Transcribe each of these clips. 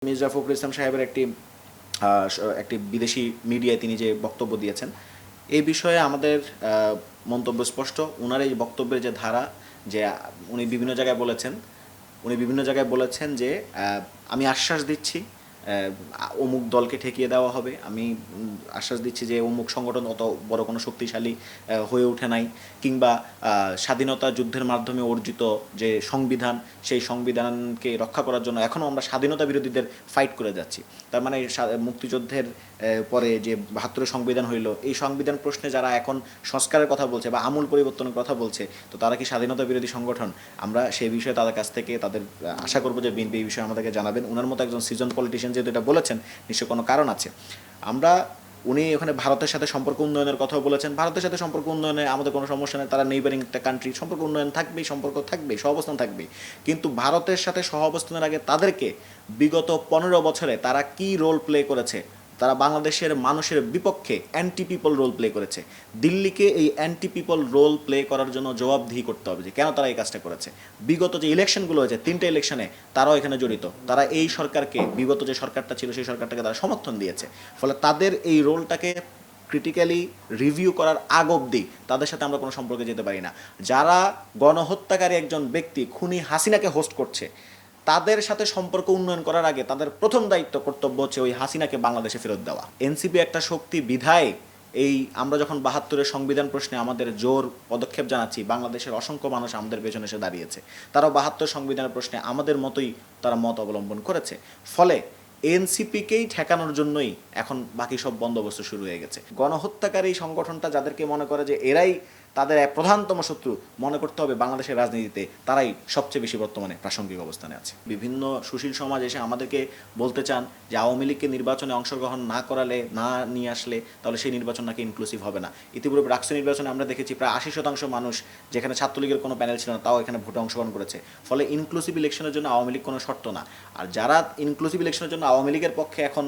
মির্জা ফখরুল ইসলাম সাহেবের একটি বিদেশি মিডিয়ায় তিনি যে বক্তব্য দিয়েছেন, এই বিষয়ে আমাদের মন্তব্য স্পষ্ট। ওনার এই বক্তব্যের যে ধারা, যে উনি বিভিন্ন জায়গায় বলেছেন যে আমি আশ্বাস দিচ্ছি অমুক দলকে ঠেকিয়ে দেওয়া হবে, আমি আশ্বাস দিচ্ছি যে অমুক সংগঠন অত বড় কোনো শক্তিশালী হয়ে ওঠে নাই, কিংবা স্বাধীনতা যুদ্ধের মাধ্যমে অর্জিত যে সংবিধান, সেই সংবিধানকে রক্ষা করার জন্য এখনও আমরা স্বাধীনতা বিরোধীদের ফাইট করে যাচ্ছি। তার মানে মুক্তিযুদ্ধের পরে যে ৭২ সংবিধান হইল, এই সংবিধান প্রশ্নে যারা এখন সংস্কারের কথা বলছে বা আমূল পরিবর্তনের কথা বলছে, তো তারা কি স্বাধীনতা বিরোধী সংগঠন? আমরা সেই বিষয়ে তাদের কাছ থেকে আশা করবো যে বিএনপি এই বিষয়ে আমাদেরকে জানাবেন। ওনার মতো একজন সিজন পলিটিশিয়ান যেহেতু এটা বলেছেন, নিশ্চয় কোনো কারণ আছে। উনি ওখানে ভারতের সাথে সম্পর্ক উন্নয়নের কথাও বলেছেন। ভারতের সাথে সম্পর্ক উন্নয়নে আমাদের কোনো সমস্যা নেই, তারা নেইবারিং একটা কান্ট্রি, সম্পর্ক উন্নয়ন থাকবেই, সম্পর্ক থাকবেই, সহাবস্থান থাকবেই। কিন্তু ভারতের সাথে সহাবস্থানের আগে তাদেরকে বিগত 15 বছরে তারা কি রোল প্লে করেছে? তারা বাংলাদেশের মানুষের বিপক্ষে অ্যান্টি পিপল রোল প্লে করেছে। দিল্লিকে এই অ্যান্টি পিপল রোল প্লে করার জন্য জবাবদিহি করতে হবে যে কেন তারা এই কাজটা করেছে। বিগত যে ইলেকশনগুলো হয়েছে, 3টে ইলেকশনে তারাও এখানে জড়িত। তারা এই সরকারকে, বিগত যে সরকারটা ছিল সেই সরকারটাকে তারা সমর্থন দিয়েছে। ফলে তাদের এই রোলটাকে ক্রিটিক্যালি রিভিউ করার আগ অবধি তাদের সাথে আমরা কোনো সম্পর্কে যেতে পারি না। যারা গণহত্যাকারী একজন ব্যক্তি খুনি হাসিনাকে হোস্ট করছে, তাদের সাথে সম্পর্ক উন্নয়ন করার আগে তাদের প্রথম দায়িত্ব, কর্তব্য হচ্ছে ওই হাসিনাকে বাংলাদেশে ফেরত দেওয়া। এনসিপি একটা শক্তি বিধায় আমরা যখন ৭২-এর সংবিধান প্রশ্নে আমাদের জোর পদক্ষেপ জানাচ্ছি, বাংলাদেশের অসংখ্য মানুষ আমাদের পেছনে এসে দাঁড়িয়েছে। তারাও ৭২ সংবিধানের প্রশ্নে আমাদের মতোই তারা মত অবলম্বন করেছে। ফলে এনসিপিকেই ঠেকানোর জন্যই এখন বাকি সব বন্দোবস্ত শুরু হয়ে গেছে। গণহত্যাকারী সংগঠনটা যাদেরকে মনে করে যে এরাই তাদের এক প্রধানতম শত্রু, মনে করতে হবে বাংলাদেশের রাজনীতিতে তারাই সবচেয়ে বেশি বর্তমানে প্রাসঙ্গিক অবস্থানে আছে। বিভিন্ন সুশীল সমাজ এসে আমাদেরকে বলতে চান যে আওয়ামী লীগকে নির্বাচনে অংশগ্রহণ না করালে, না নিয়ে আসলে, তাহলে সেই নির্বাচন নাকি ইনক্লুসিভ হবে না। ইতিপূর্বে ডাকসু নির্বাচনে আমরা দেখেছি প্রায় ৮০% মানুষ, যেখানে ছাত্রলীগের কোনো প্যানেল ছিল না, তাও এখানে ভোটে অংশগ্রহণ করেছে। ফলে ইনক্লুসিভ ইলেকশনের জন্য আওয়ামী লীগ কোনো শর্ত না। আর যারা ইনক্লুসিভ ইলেকশনের জন্য আওয়ামী লীগের পক্ষে এখন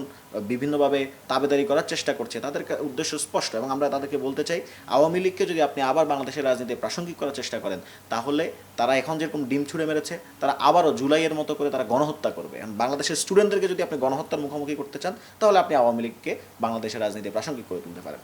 বিভিন্নভাবে তাবেদারি করার চেষ্টা করছে, তাদের উদ্দেশ্য স্পষ্ট, এবং আমরা তাদেরকে বলতে চাই, আওয়ামী লীগকে যদি আপনি আবার বাংলাদেশের রাজনীতি প্রাসঙ্গিক করার চেষ্টা করেন, তাহলে তারা এখন যেরকম ডিম ছুঁড়ে মেরেছে, তারা আবারও জুলাইয়ের মতো করে তারা গণহত্যা করবে। এখন বাংলাদেশের স্টুডেন্টদেরকে যদি আপনি গণহত্যার মুখোমুখি করতে চান, তাহলে আপনি আওয়ামী লীগকে বাংলাদেশের রাজনীতি প্রাসঙ্গিক করে তুলতে পারেন।